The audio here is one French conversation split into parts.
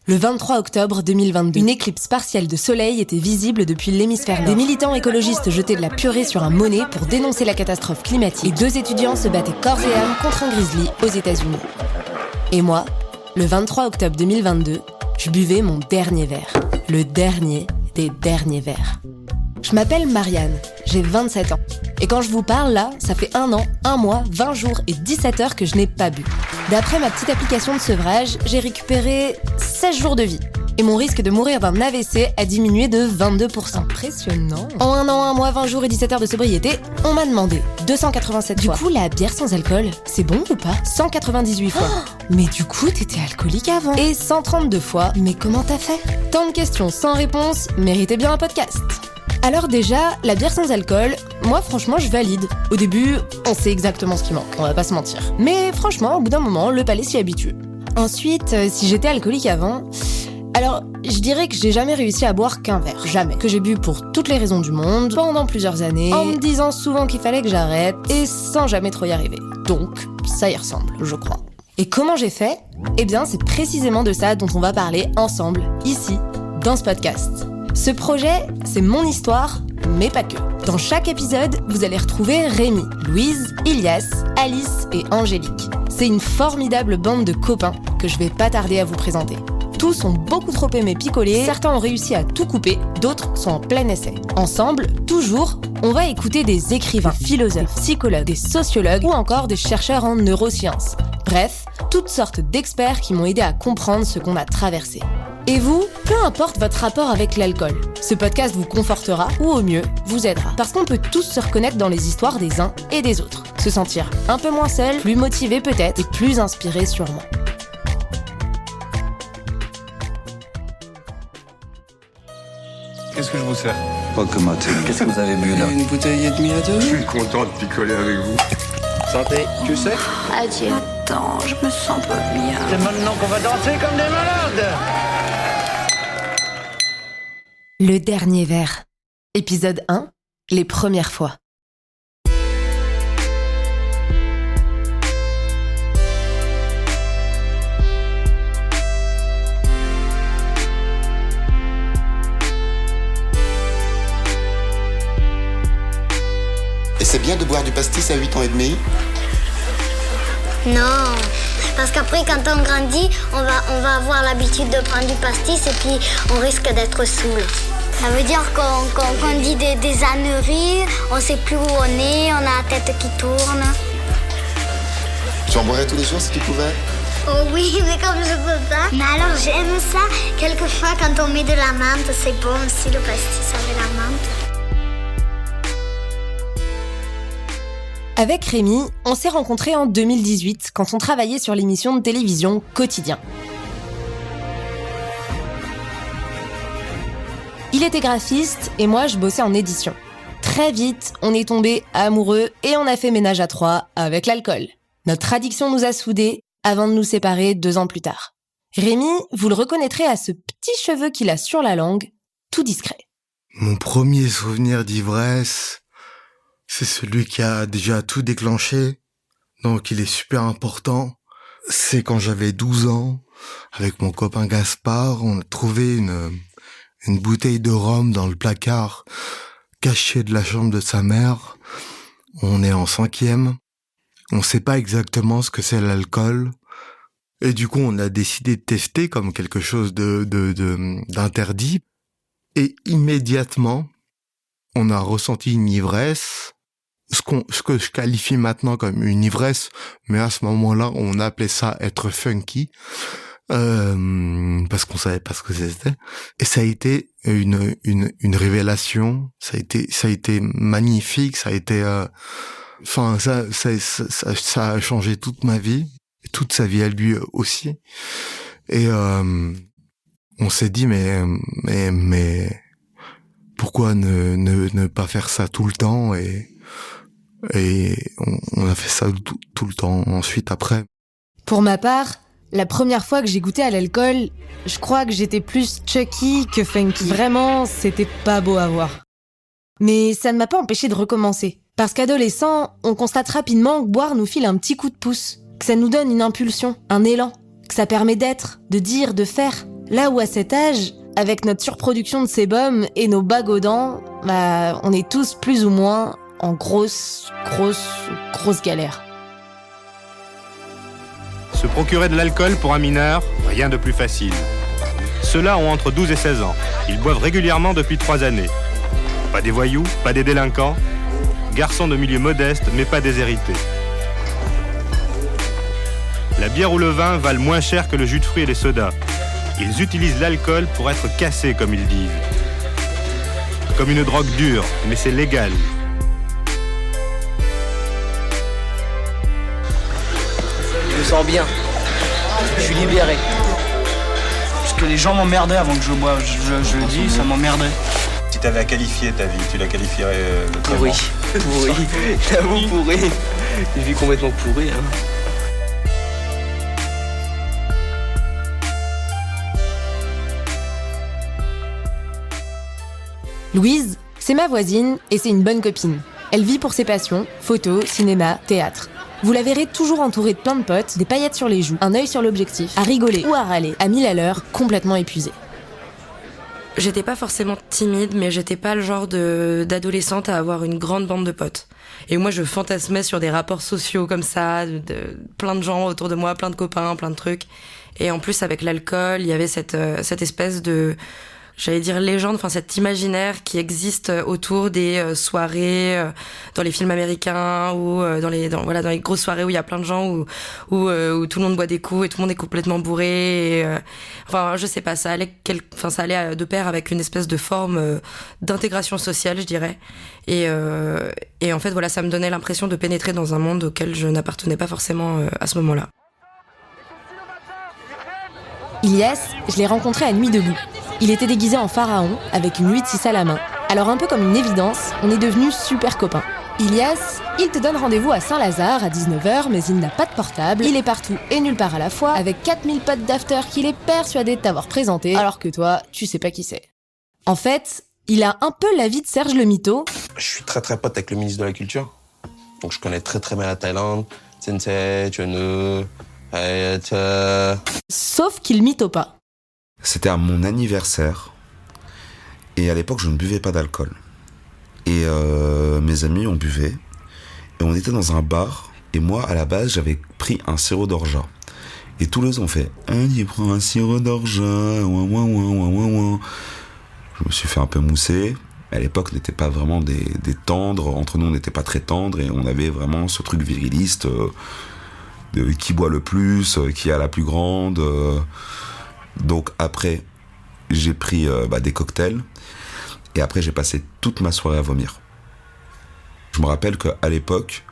Le 23 octobre 2022, une éclipse partielle de soleil était visible depuis l'hémisphère nord. Des militants écologistes jetaient de la purée sur un monnet pour dénoncer la catastrophe climatique. Et 2 étudiants se battaient corps et âme contre un grizzly aux États-Unis. Et moi, le 23 octobre 2022, je buvais mon dernier verre. Le dernier des derniers verres. Je m'appelle Marianne, j'ai 27 ans. Et quand je vous parle là, ça fait 1 an, 1 mois, 20 jours et 17 heures que je n'ai pas bu. D'après ma petite application de sevrage, j'ai récupéré 16 jours de vie. Et mon risque de mourir d'un AVC a diminué de 22%. Impressionnant. En 1 an, 1 mois, 20 jours et 17 heures de sobriété, on m'a demandé 287 fois. Du coup, la bière sans alcool, c'est bon ou pas ? 198 fois. Mais du coup, t'étais alcoolique avant. Et 132 fois. Mais comment t'as fait ? Tant de questions sans réponse méritait bien un podcast. Alors déjà, la bière sans alcool, moi franchement je valide. Au début, on sait exactement ce qui manque, on va pas se mentir. Mais franchement, au bout d'un moment, le palais s'y habitue. Ensuite, si j'étais alcoolique avant... Alors, je dirais que j'ai jamais réussi à boire qu'un verre, jamais. Que j'ai bu pour toutes les raisons du monde, pendant plusieurs années, en me disant souvent qu'il fallait que j'arrête, et sans jamais trop y arriver. Donc, ça y ressemble, je crois. Et comment j'ai fait ? Eh bien, c'est précisément de ça dont on va parler ensemble, ici, dans ce podcast. Ce projet, c'est mon histoire, mais pas que. Dans chaque épisode, vous allez retrouver Rémi, Louise, Ilias, Alice et Angélique. C'est une formidable bande de copains que je vais pas tarder à vous présenter. Tous ont beaucoup trop aimé picoler, certains ont réussi à tout couper, d'autres sont en plein essai. Ensemble, toujours, on va écouter des écrivains, des philosophes, des psychologues, des sociologues ou encore des chercheurs en neurosciences. Bref, toutes sortes d'experts qui m'ont aidé à comprendre ce qu'on a traversé. Et vous, peu importe votre rapport avec l'alcool, ce podcast vous confortera ou au mieux, vous aidera. Parce qu'on peut tous se reconnaître dans les histoires des uns et des autres. Se sentir un peu moins seul, plus motivé peut-être et plus inspiré sûrement. Qu'est-ce que je vous sers ? Pas que matin. Qu'est-ce que vous avez bu là ? Une bouteille et demie à 2. Je suis content de picoler avec vous. Santé, tu sais ? Adieu. Attends, je me sens pas bien. C'est maintenant qu'on va danser comme des malades. Le dernier verre. Épisode 1, les premières fois. Et c'est bien de boire du pastis à 8 ans et demi ? Non, parce qu'après quand on grandit, on va avoir l'habitude de prendre du pastis et puis on risque d'être saoul. Ça veut dire qu'on dit des âneries, on sait plus où on est, on a la tête qui tourne. Tu en boirais tous les jours si tu pouvais ? Oh oui, mais comme je peux pas. Mais alors j'aime ça. Quelquefois quand on met de la menthe, c'est bon aussi le pastis avec la menthe. Avec Rémi, on s'est rencontrés en 2018 quand on travaillait sur l'émission de télévision Quotidien. Il était graphiste et moi je bossais en édition. Très vite, on est tombés amoureux et on a fait ménage à 3 avec l'alcool. Notre addiction nous a soudés avant de nous séparer 2 ans plus tard. Rémi, vous le reconnaîtrez à ce petit cheveu qu'il a sur la langue, tout discret. Mon premier souvenir d'ivresse, c'est celui qui a déjà tout déclenché, donc il est super important. C'est quand j'avais 12 ans, avec mon copain Gaspard, on a trouvé une bouteille de rhum dans le placard, cachée de la chambre de sa mère. On est en 5e, on sait pas exactement ce que c'est l'alcool, et du coup on a décidé de tester comme quelque chose d'interdit, et immédiatement, on a ressenti une ivresse, ce que je qualifie maintenant comme une ivresse, mais à ce moment-là, on appelait ça être funky, parce qu'on savait pas ce que c'était. Et ça a été une révélation. Ça a été magnifique. Ça a été, ça a changé toute ma vie, toute sa vie à lui aussi. Et on s'est dit mais pourquoi ne pas faire ça tout le temps, et on a fait ça tout le temps ensuite après. Pour ma part, la première fois que j'ai goûté à l'alcool, je crois que j'étais plus Chucky que funky. Vraiment, c'était pas beau à voir. Mais ça ne m'a pas empêché de recommencer. Parce qu'adolescent, on constate rapidement que boire nous file un petit coup de pouce, que ça nous donne une impulsion, un élan, que ça permet d'être, de dire, de faire. Là où à cet âge, avec notre surproduction de sébum et nos bagues aux dents, on est tous plus ou moins en grosse galère. Se procurer de l'alcool pour un mineur, rien de plus facile. Ceux-là ont entre 12 et 16 ans. Ils boivent régulièrement depuis 3 années. Pas des voyous, pas des délinquants. Garçons de milieu modeste, mais pas déshérités. La bière ou le vin valent moins cher que le jus de fruits et les sodas. Ils utilisent l'alcool pour être cassés, comme ils disent. Comme une drogue dure, mais c'est légal. Je me sens bien. Je suis libéré. Parce que les gens m'emmerdaient avant que je boive. Je le dis, ça m'emmerdait. Si t'avais à qualifier ta vie, tu la qualifierais comment ? Pourri. J'avoue, pourri. Une vie complètement pourrie, hein. Louise, c'est ma voisine et c'est une bonne copine. Elle vit pour ses passions, photos, cinéma, théâtre. Vous la verrez toujours entourée de plein de potes, des paillettes sur les joues, un œil sur l'objectif, à rigoler ou à râler, à 1000 à l'heure, complètement épuisée. J'étais pas forcément timide, mais j'étais pas le genre d'adolescente à avoir une grande bande de potes. Et moi, je fantasmais sur des rapports sociaux comme ça, plein de gens autour de moi, plein de copains, plein de trucs. Et en plus, avec l'alcool, il y avait cette espèce de... j'allais dire légende, enfin cet imaginaire qui existe autour des soirées dans les films américains ou dans les grosses soirées où il y a plein de gens où tout le monde boit des coups et tout le monde est complètement bourré. Enfin, je sais pas, ça allait de pair avec une espèce de forme d'intégration sociale, je dirais. Et en fait, voilà, ça me donnait l'impression de pénétrer dans un monde auquel je n'appartenais pas forcément à ce moment-là. Ilias, je l'ai rencontré à Nuit debout. Il était déguisé en pharaon, avec une 8-6 à la main. Alors un peu comme une évidence, on est devenus super copains. Ilias, il te donne rendez-vous à Saint-Lazare à 19h, mais il n'a pas de portable. Il est partout et nulle part à la fois, avec 4000 potes d'after qu'il est persuadé de t'avoir présenté, alors que toi, tu sais pas qui c'est. En fait, il a un peu la vie de Serge le Mytho. Je suis très pote avec le ministre de la Culture. Donc je connais très bien la Thaïlande. Sauf qu'il mytho pas. C'était à mon anniversaire. Et à l'époque, je ne buvais pas d'alcool. Et mes amis, on buvait. Et on était dans un bar. Et moi, à la base, j'avais pris un sirop d'orgeat. Et tous les deux ont fait « il prend un sirop d'orgeat. » Je me suis fait un peu mousser. À l'époque, on n'était pas vraiment des tendres. Entre nous, on n'était pas très tendres. Et on avait vraiment ce truc viriliste de qui boit le plus, qui a la plus grande. Donc après, j'ai pris des cocktails. Et après, j'ai passé toute ma soirée à vomir. Je me rappelle qu'à l'époque,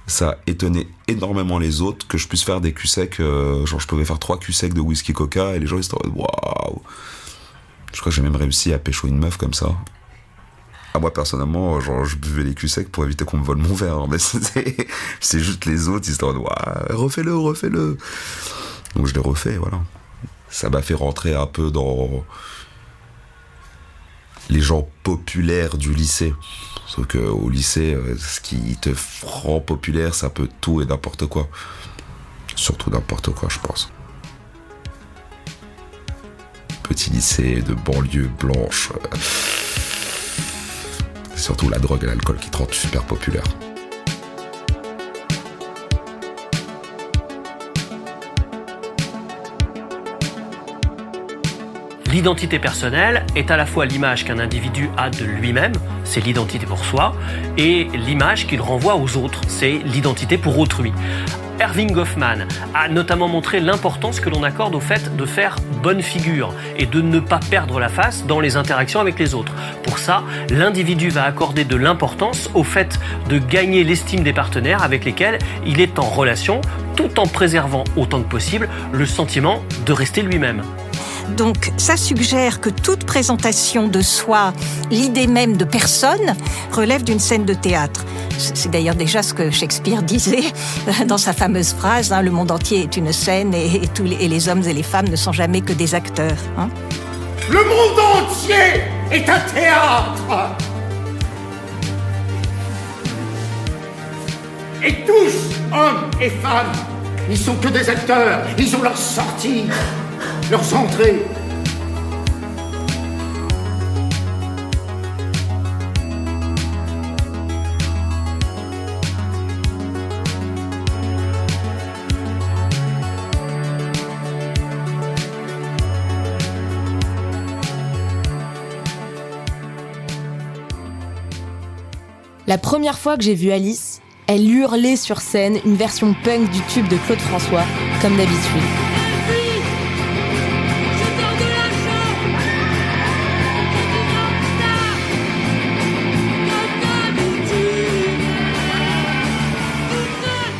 ça étonnait énormément les autres que je puisse faire des culs secs. Genre, je pouvais faire 3 culs secs de whisky coca et les gens, ils étaient waouh! Je crois que j'ai même réussi à pécho une meuf comme ça. Ah, moi, personnellement, genre, je buvais les culs secs pour éviter qu'on me vole mon verre. Hein, mais c'est juste les autres, ils étaient waouh, refais-le. Donc, je l'ai refait, voilà. Ça m'a fait rentrer un peu dans les gens populaires du lycée. Sauf qu'au lycée, ce qui te rend populaire, ça peut tout et n'importe quoi. Surtout n'importe quoi, je pense. Petit lycée de banlieue blanche. C'est surtout la drogue et l'alcool qui te rendent super populaire. L'identité personnelle est à la fois l'image qu'un individu a de lui-même, c'est l'identité pour soi, et l'image qu'il renvoie aux autres, c'est l'identité pour autrui. Erving Goffman a notamment montré l'importance que l'on accorde au fait de faire bonne figure et de ne pas perdre la face dans les interactions avec les autres. Pour ça, l'individu va accorder de l'importance au fait de gagner l'estime des partenaires avec lesquels il est en relation, tout en préservant autant que possible le sentiment de rester lui-même. Donc ça suggère que toute présentation de soi, l'idée même de personne, relève d'une scène de théâtre. C'est d'ailleurs déjà ce que Shakespeare disait dans sa fameuse phrase, le monde entier est une scène et les hommes et les femmes ne sont jamais que des acteurs. Le monde entier est un théâtre. Et tous, hommes et femmes, ils sont que des acteurs. Ils ont leurs sorties, leurs entrées La première fois que j'ai vu Alice, elle hurlait sur scène une version punk du tube de Claude François, comme d'habitude.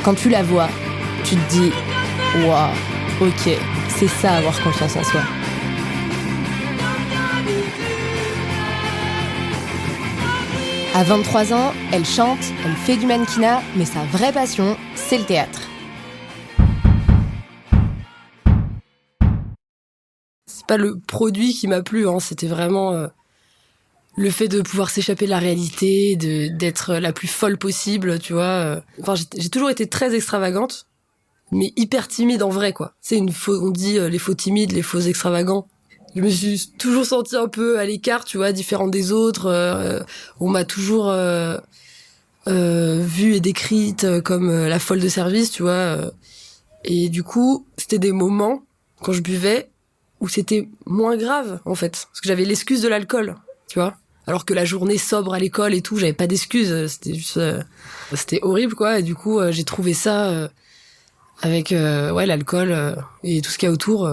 Quand tu la vois, tu te dis « Waouh, ok, c'est ça avoir confiance en soi ». À 23 ans, elle chante, elle fait du mannequinat, mais sa vraie passion, c'est le théâtre. C'est pas le produit qui m'a plu, hein, c'était vraiment le fait de pouvoir s'échapper de la réalité, d'être la plus folle possible, tu vois. Enfin, j'ai toujours été très extravagante, mais hyper timide en vrai, quoi. C'est on dit les faux timides, les faux extravagants. Je me suis toujours sentie un peu à l'écart, tu vois, différente des autres. On m'a toujours vue et décrite comme la folle de service, tu vois. Et du coup, c'était des moments, quand je buvais, où c'était moins grave, en fait. Parce que j'avais l'excuse de l'alcool, tu vois. Alors que la journée sobre à l'école et tout, j'avais pas d'excuse. C'était juste... c'était horrible, quoi. Et du coup, j'ai trouvé ça avec l'alcool et tout ce qu'il y a autour...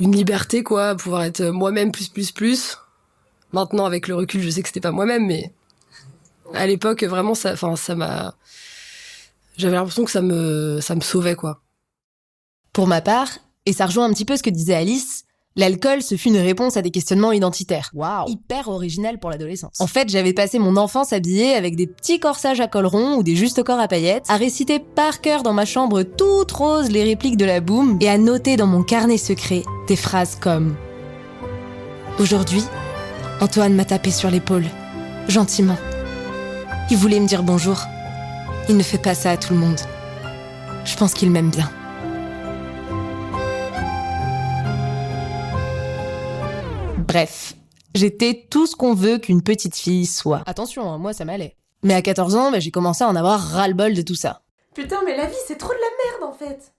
une liberté, quoi, pouvoir être moi-même plus. Maintenant, avec le recul, je sais que c'était pas moi-même, mais à l'époque, vraiment, ça m'a... J'avais l'impression que ça me sauvait, quoi. Pour ma part, et ça rejoint un petit peu ce que disait Alice, l'alcool, ce fut une réponse à des questionnements identitaires. Waouh, hyper original pour l'adolescence. En fait, j'avais passé mon enfance habillée avec des petits corsages à col rond ou des juste-corps à paillettes, à réciter par cœur dans ma chambre toute rose les répliques de la boum et à noter dans mon carnet secret des phrases comme « Aujourd'hui, Antoine m'a tapé sur l'épaule, gentiment. Il voulait me dire bonjour. Il ne fait pas ça à tout le monde. Je pense qu'il m'aime bien. » Bref, j'étais tout ce qu'on veut qu'une petite fille soit. Attention, hein, moi ça m'allait. Mais à 14 ans, j'ai commencé à en avoir ras-le-bol de tout ça. Putain, mais la vie c'est trop de la merde en fait.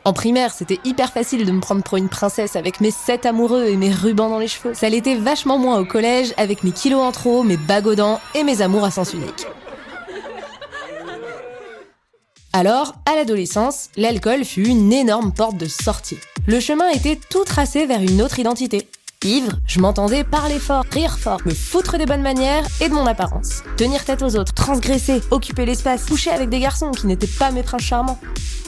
En primaire, c'était hyper facile de me prendre pour une princesse avec mes 7 amoureux et mes rubans dans les cheveux. Ça l'était vachement moins au collège avec mes kilos en trop, mes bagues aux dents et mes amours à sens unique. Alors, à l'adolescence, l'alcool fut une énorme porte de sortie. Le chemin était tout tracé vers une autre identité. Ivre, je m'entendais parler fort, rire fort, me foutre des bonnes manières et de mon apparence. Tenir tête aux autres, transgresser, occuper l'espace, coucher avec des garçons qui n'étaient pas mes princes charmants.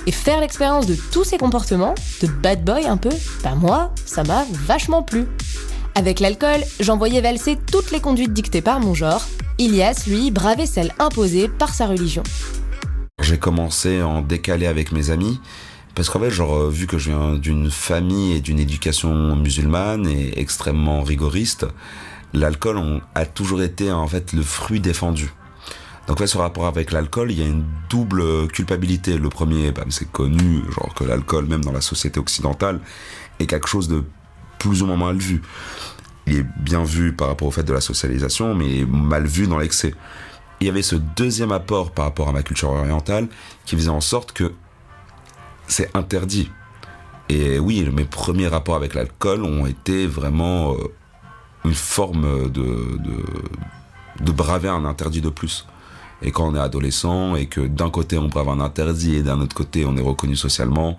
Et faire l'expérience de tous ces comportements, de bad boy un peu, moi, ça m'a vachement plu. Avec l'alcool, j'en voyais valser toutes les conduites dictées par mon genre. Ilias, lui, bravait celles imposées par sa religion. J'ai commencé à en décaler avec mes amis, parce qu'en fait, vu que je viens d'une famille et d'une éducation musulmane et extrêmement rigoriste, l'alcool a toujours été en fait le fruit défendu. Donc ce rapport avec l'alcool, il y a une double culpabilité. Le premier, c'est connu, que l'alcool, même dans la société occidentale, est quelque chose de plus ou moins mal vu. Il est bien vu par rapport au fait de la socialisation, mais mal vu dans l'excès. Il y avait ce deuxième apport par rapport à ma culture orientale qui faisait en sorte que c'est interdit. Et oui, mes premiers rapports avec l'alcool ont été vraiment une forme de braver un interdit de plus. Et quand on est adolescent et que d'un côté on brave un interdit et d'un autre côté on est reconnu socialement,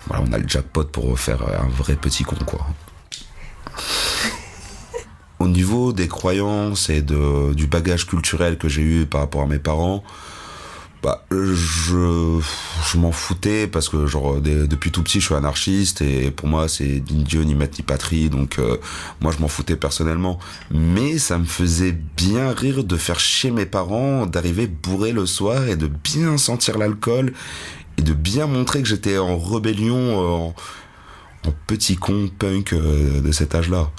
voilà, on a le jackpot pour faire un vrai petit con, quoi. Au niveau des croyances et du bagage culturel que j'ai eu par rapport à mes parents, je m'en foutais parce que depuis tout petit je suis anarchiste et pour moi c'est ni Dieu ni maître ni patrie, donc moi je m'en foutais personnellement, mais ça me faisait bien rire de faire chier mes parents, d'arriver bourré le soir et de bien sentir l'alcool et de bien montrer que j'étais en rébellion, en petit con punk de cet âge-là.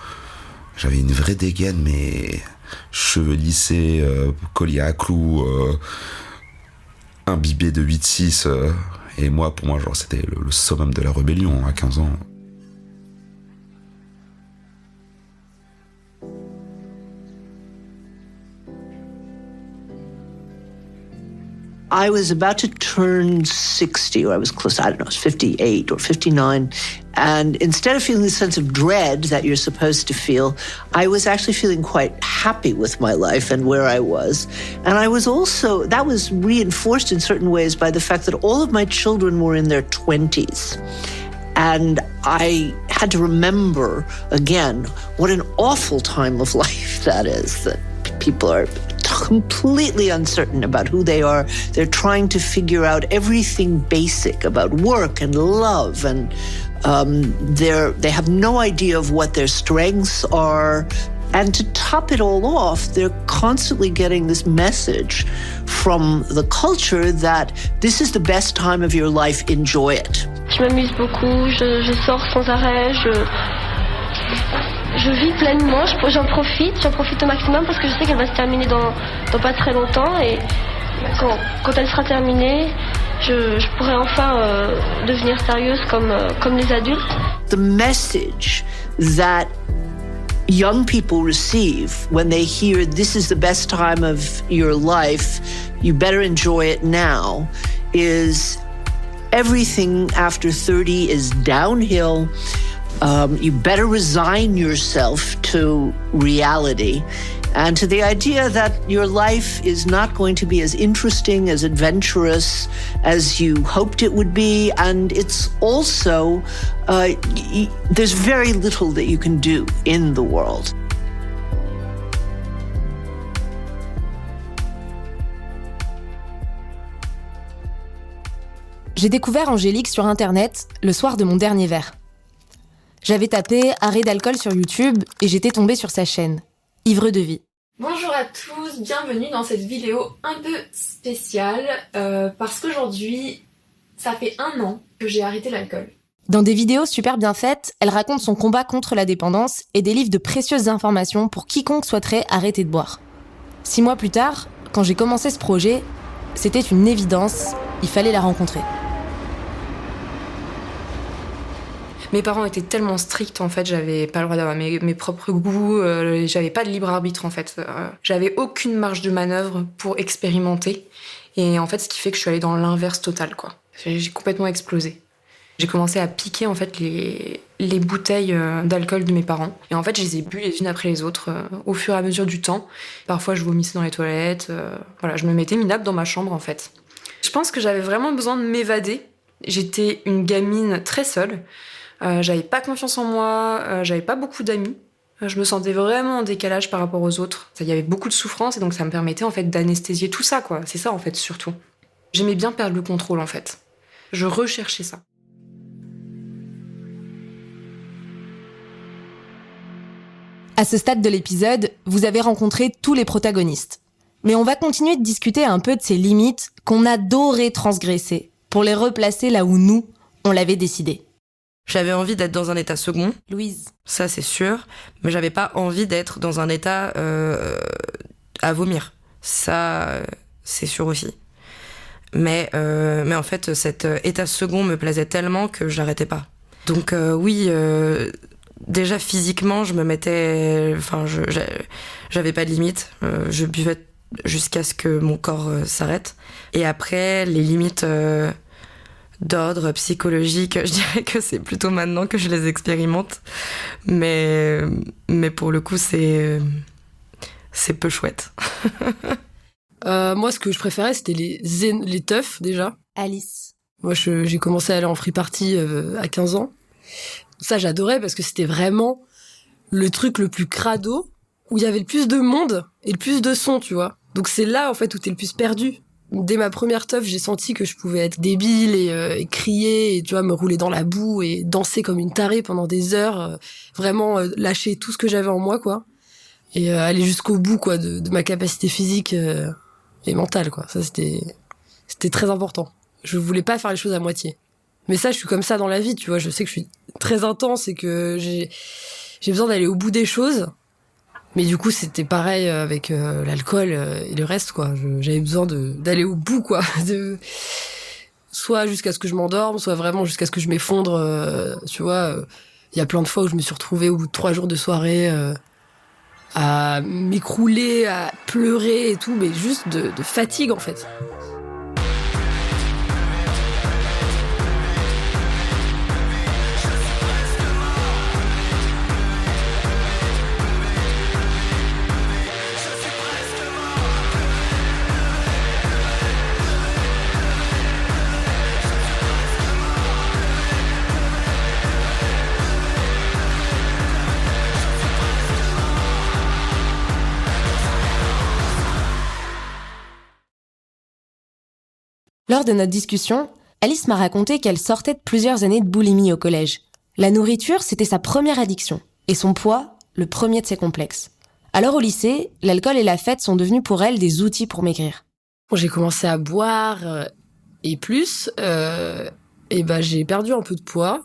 J'avais une vraie dégaine, mais cheveux lissés, collier à clous, imbibé de 8-6, et pour moi, c'était le summum de la rébellion à 15 ans. I was about to turn 60, or I was close, I don't know, it was 58 or 59. And instead of feeling the sense of dread that you're supposed to feel, I was actually feeling quite happy with my life and where I was. And I was also, that was reinforced in certain ways by the fact that all of my children were in their 20s. And I had to remember, again, what an awful time of life that is, that people are completely uncertain about who they are. They're trying to figure out everything basic about work and love, and they have no idea of what their strengths are. And to top it all off, they're constantly getting this message from the culture that this is the best time of your life, enjoy it. Je m'amuse beaucoup, je sors sans arrêt, je vis pleinement, j'en profite au maximum parce que je sais qu'elle va se terminer dans pas très longtemps, et quand elle sera terminée, je pourrai enfin devenir sérieuse comme les adultes. The message that young people receive when they hear this is the best time of your life, you better enjoy it now, is everything after 30 is downhill. You better resign yourself to reality and to the idea that your life is not going to be as interesting, as adventurous as you hoped it would be. And it's also, there's very little that you can do in the world. J'ai découvert Angélique sur Internet le soir de mon dernier verre. J'avais tapé « arrêt d'alcool » sur YouTube et j'étais tombée sur sa chaîne, Ivre de vie. Bonjour à tous, bienvenue dans cette vidéo un peu spéciale parce qu'aujourd'hui, ça fait 1 an que j'ai arrêté l'alcool. Dans des vidéos super bien faites, elle raconte son combat contre la dépendance et délivre de précieuses informations pour quiconque souhaiterait arrêter de boire. 6 mois plus tard, quand j'ai commencé ce projet, c'était une évidence, il fallait la rencontrer. Mes parents étaient tellement stricts, en fait, j'avais pas le droit d'avoir mes propres goûts, j'avais pas de libre arbitre, en fait. J'avais aucune marge de manœuvre pour expérimenter. Et en fait, ce qui fait que je suis allée dans l'inverse total, quoi. J'ai complètement explosé. J'ai commencé à piquer, en fait, les bouteilles d'alcool de mes parents. Et en fait, je les ai bu les unes après les autres, au fur et à mesure du temps. Parfois, je vomissais dans les toilettes. Voilà, je me mettais minable dans ma chambre, en fait. Je pense que j'avais vraiment besoin de m'évader. J'étais une gamine très seule. J'avais pas confiance en moi, j'avais pas beaucoup d'amis. Je me sentais vraiment en décalage par rapport aux autres. Il y avait beaucoup de souffrance et donc ça me permettait en fait d'anesthésier tout ça, quoi. C'est ça en fait surtout. J'aimais bien perdre le contrôle en fait. Je recherchais ça. À ce stade de l'épisode, vous avez rencontré tous les protagonistes. Mais on va continuer de discuter un peu de ces limites qu'on adorait transgresser pour les replacer là où nous, on l'avait décidé. J'avais envie d'être dans un état second. Louise. Ça, c'est sûr. Mais j'avais pas envie d'être dans un état à vomir. Ça, c'est sûr aussi. Mais en fait, cet état second me plaisait tellement que j'arrêtais pas. Donc oui, déjà physiquement, je me mettais... Enfin, j'avais pas de limite. Je buvais jusqu'à ce que mon corps s'arrête. Et après, les limites... d'ordre psychologique, je dirais que c'est plutôt maintenant que je les expérimente. Mais pour le coup, c'est peu chouette. Moi, ce que je préférais, c'était les teufs, déjà. Alice. Moi, j'ai commencé à aller en free party à 15 ans. Ça, j'adorais parce que c'était vraiment le truc le plus crado, où il y avait le plus de monde et le plus de son, tu vois. Donc c'est là, en fait, où t'es le plus perdu. Dès ma première teuf, j'ai senti que je pouvais être débile et crier, et tu vois, me rouler dans la boue et danser comme une tarée pendant des heures, vraiment lâcher tout ce que j'avais en moi, quoi, et aller jusqu'au bout, quoi, de ma capacité physique et mentale, quoi. Ça, c'était très important. Je voulais pas faire les choses à moitié. Mais ça, je suis comme ça dans la vie, tu vois. Je sais que je suis très intense et que j'ai besoin d'aller au bout des choses. Mais du coup, c'était pareil avec l'alcool et le reste, quoi. J'avais besoin d'aller au bout, quoi. Soit jusqu'à ce que je m'endorme, soit vraiment jusqu'à ce que je m'effondre. Tu vois, il y a plein de fois où je me suis retrouvée au bout de 3 jours de soirée à m'écrouler, à pleurer et tout, mais juste de fatigue, en fait. Lors de notre discussion, Alice m'a raconté qu'elle sortait de plusieurs années de boulimie au collège. La nourriture, c'était sa première addiction, et son poids, le premier de ses complexes. Alors au lycée, l'alcool et la fête sont devenus pour elle des outils pour maigrir. J'ai commencé à boire et plus, j'ai perdu un peu de poids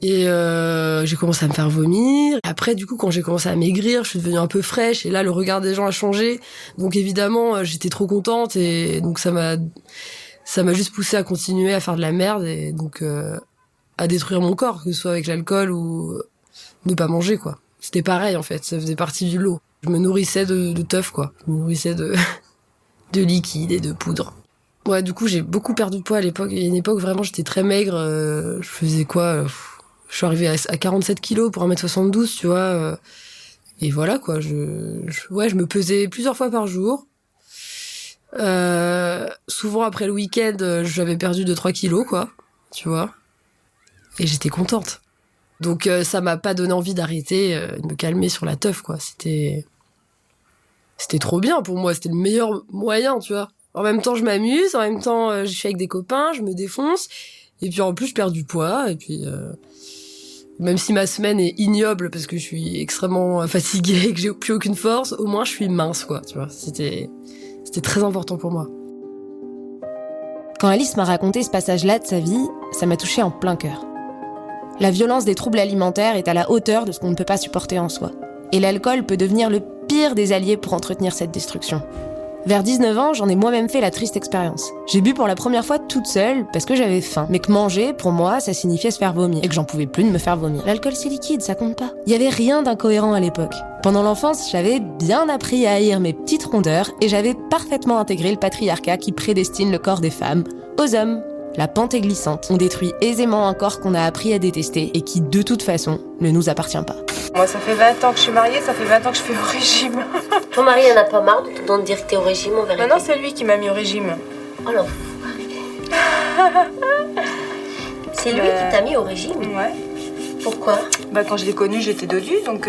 et j'ai commencé à me faire vomir. Après, du coup, quand j'ai commencé à maigrir, je suis devenue un peu fraîche et là, le regard des gens a changé. Donc évidemment, j'étais trop contente et donc ça m'a juste poussée à continuer à faire de la merde et donc à détruire mon corps, que ce soit avec l'alcool ou ne pas manger, quoi. C'était pareil, en fait, ça faisait partie du lot. Je me nourrissais de teuf, quoi. Je me nourrissais de liquide et de poudre. Ouais, du coup, j'ai beaucoup perdu de poids à l'époque. Il y a une époque, vraiment, j'étais très maigre. Je faisais quoi je suis arrivée à 47 kilos pour 1m72, tu vois. Et voilà, quoi. Je me pesais plusieurs fois par jour. Souvent, après le week-end, j'avais perdu 2-3 kilos, quoi. Tu vois. Et j'étais contente. Donc, ça m'a pas donné envie d'arrêter, de me calmer sur la teuf, quoi. C'était trop bien pour moi. C'était le meilleur moyen, tu vois. En même temps, je m'amuse. En même temps, je suis avec des copains, je me défonce. Et puis, en plus, je perds du poids. Et puis, même si ma semaine est ignoble parce que je suis extrêmement fatiguée et que j'ai plus aucune force, au moins, je suis mince, quoi. Tu vois, c'était très important pour moi. Quand Alice m'a raconté ce passage-là de sa vie, ça m'a touchée en plein cœur. La violence des troubles alimentaires est à la hauteur de ce qu'on ne peut pas supporter en soi. Et l'alcool peut devenir le pire des alliés pour entretenir cette destruction. Vers 19 ans, j'en ai moi-même fait la triste expérience. J'ai bu pour la première fois toute seule parce que j'avais faim. Mais que manger, pour moi, ça signifiait se faire vomir. Et que j'en pouvais plus de me faire vomir. L'alcool, c'est liquide, ça compte pas. Il y avait rien d'incohérent à l'époque. Pendant l'enfance, j'avais bien appris à haïr mes petites rondeurs et j'avais parfaitement intégré le patriarcat qui prédestine le corps des femmes aux hommes. La pente est glissante. On détruit aisément un corps qu'on a appris à détester et qui, de toute façon, ne nous appartient pas. Moi, ça fait 20 ans que je suis mariée, ça fait 20 ans que je fais au régime. Ton mari en a pas marre de te dire que t'es au régime, en vérité? Non, c'est lui qui m'a mis au régime. Alors, c'est lui qui t'a mis au régime? Ouais. Pourquoi? Quand je l'ai connu, j'étais dodue, donc...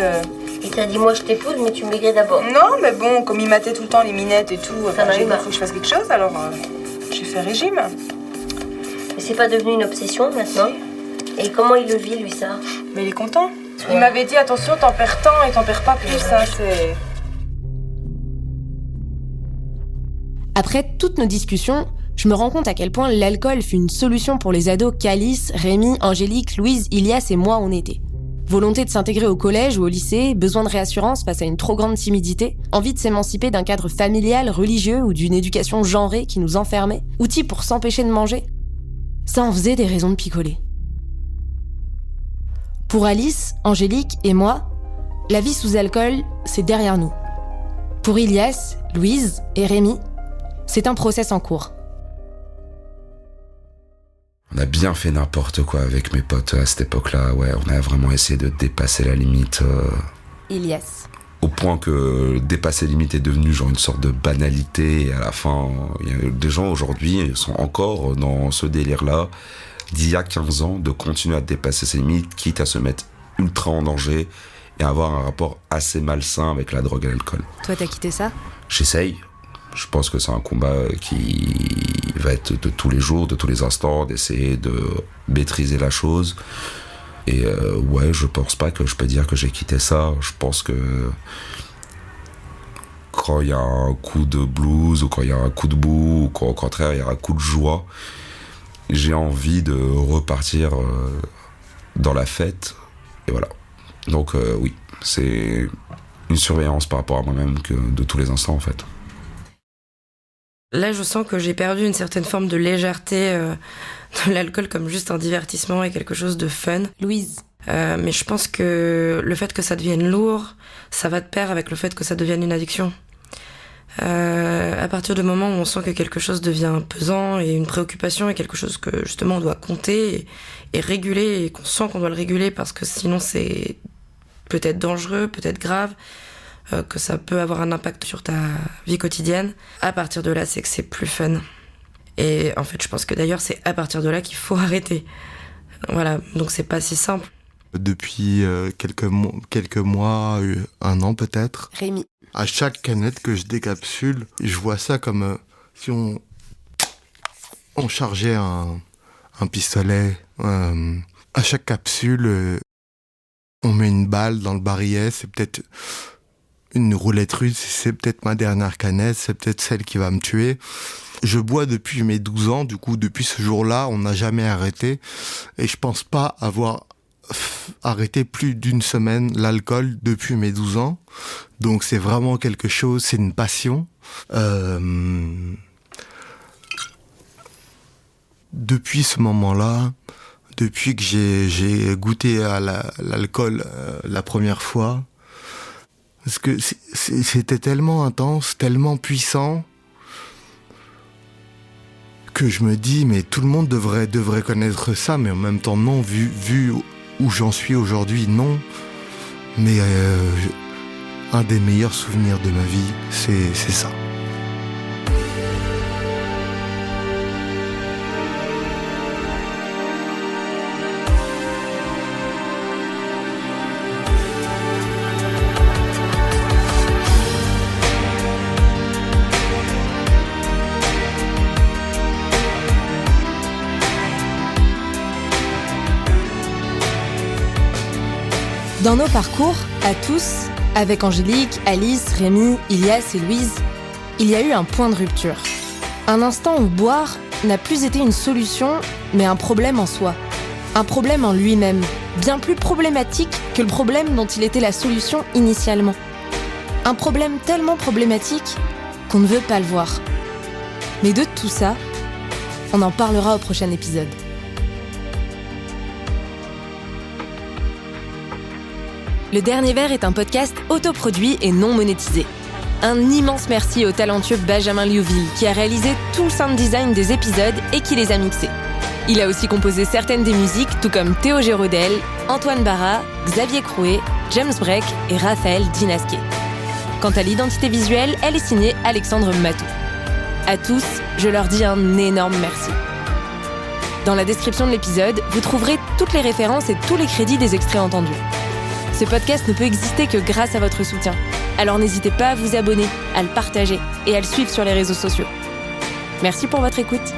Il t'a dit, moi je t'épouse, mais tu maigrais d'abord. Non, mais bon, comme il matait tout le temps les minettes et tout, j'ai dit, il faut que je fasse quelque chose, alors j'ai fait régime. Mais c'est pas devenu une obsession maintenant? Et comment il le vit, lui, ça? Mais il est content. Il m'avait dit, attention, t'en perds tant et t'en perds pas plus, ça, c'est... Après toutes nos discussions, je me rends compte à quel point l'alcool fut une solution pour les ados qu'Alice, Rémi, Angélique, Louise, Ilias et moi on était. Volonté de s'intégrer au collège ou au lycée, besoin de réassurance face à une trop grande timidité, envie de s'émanciper d'un cadre familial, religieux ou d'une éducation genrée qui nous enfermait, outils pour s'empêcher de manger. Ça en faisait des raisons de picoler. Pour Alice, Angélique et moi, la vie sous alcool, c'est derrière nous. Pour Ilias, Louise et Rémi, c'est un process en cours. On a bien fait n'importe quoi avec mes potes à cette époque-là, ouais. On a vraiment essayé de dépasser la limite. Ilias. Au point que dépasser la limite est devenu genre une sorte de banalité. Et à la fin, il y a des gens aujourd'hui sont encore dans ce délire-là, d'il y a 15 ans, de continuer à dépasser ces limites, quitte à se mettre ultra en danger et avoir un rapport assez malsain avec la drogue et l'alcool. Toi, t'as quitté ça? J'essaye. Je pense que c'est un combat qui va être de tous les jours, de tous les instants, d'essayer de maîtriser la chose. Et ouais, je pense pas que je peux dire que j'ai quitté ça. Je pense que quand il y a un coup de blues, ou quand il y a un coup de boue, ou quand au contraire il y a un coup de joie, j'ai envie de repartir dans la fête. Et voilà. Donc oui, c'est une surveillance par rapport à moi-même que de tous les instants en fait. Là, je sens que j'ai perdu une certaine forme de légèreté de l'alcool comme juste un divertissement et quelque chose de fun. Louise. Mais je pense que le fait que ça devienne lourd, ça va de pair avec le fait que ça devienne une addiction. À partir du moment où on sent que quelque chose devient pesant et une préoccupation et quelque chose que justement on doit compter et réguler et qu'on sent qu'on doit le réguler parce que sinon c'est peut-être dangereux, peut-être grave, que ça peut avoir un impact sur ta vie quotidienne, à partir de là, c'est que c'est plus fun. Et en fait, je pense que d'ailleurs, c'est à partir de là qu'il faut arrêter. Voilà, donc c'est pas si simple. Depuis quelques mois, un an peut-être. Rémi. À chaque canette que je décapsule, je vois ça comme si on on chargeait un pistolet. À chaque capsule, on met une balle dans le barillet. C'est peut-être une roulette russe, c'est peut-être ma dernière canette, c'est peut-être celle qui va me tuer. Je bois depuis mes 12 ans, du coup, depuis ce jour-là, on n'a jamais arrêté. Et je pense pas avoir arrêté plus d'une semaine l'alcool depuis mes 12 ans. Donc c'est vraiment quelque chose, c'est une passion. Depuis ce moment-là, depuis que j'ai goûté à l'alcool la première fois, parce que c'était tellement intense, tellement puissant, que je me dis, mais tout le monde devrait connaître ça, mais en même temps, non, vu où j'en suis aujourd'hui, non. Mais un des meilleurs souvenirs de ma vie, c'est ça. Dans nos parcours, à tous, avec Angélique, Alice, Rémi, Ilias et Louise, il y a eu un point de rupture. Un instant où boire n'a plus été une solution, mais un problème en soi. Un problème en lui-même, bien plus problématique que le problème dont il était la solution initialement. Un problème tellement problématique qu'on ne veut pas le voir. Mais de tout ça, on en parlera au prochain épisode. Le Dernier Verre est un podcast autoproduit et non monétisé. Un immense merci au talentueux Benjamin Liouville qui a réalisé tout le sound design des épisodes et qui les a mixés. Il a aussi composé certaines des musiques, tout comme Théo Géraudel, Antoine Barra, Xavier Crouet, James Breck et Raphaël Dinasquet. Quant à l'identité visuelle, elle est signée Alexandre Matou. À tous, je leur dis un énorme merci. Dans la description de l'épisode, vous trouverez toutes les références et tous les crédits des extraits entendus. Ce podcast ne peut exister que grâce à votre soutien. Alors n'hésitez pas à vous abonner, à le partager et à le suivre sur les réseaux sociaux. Merci pour votre écoute.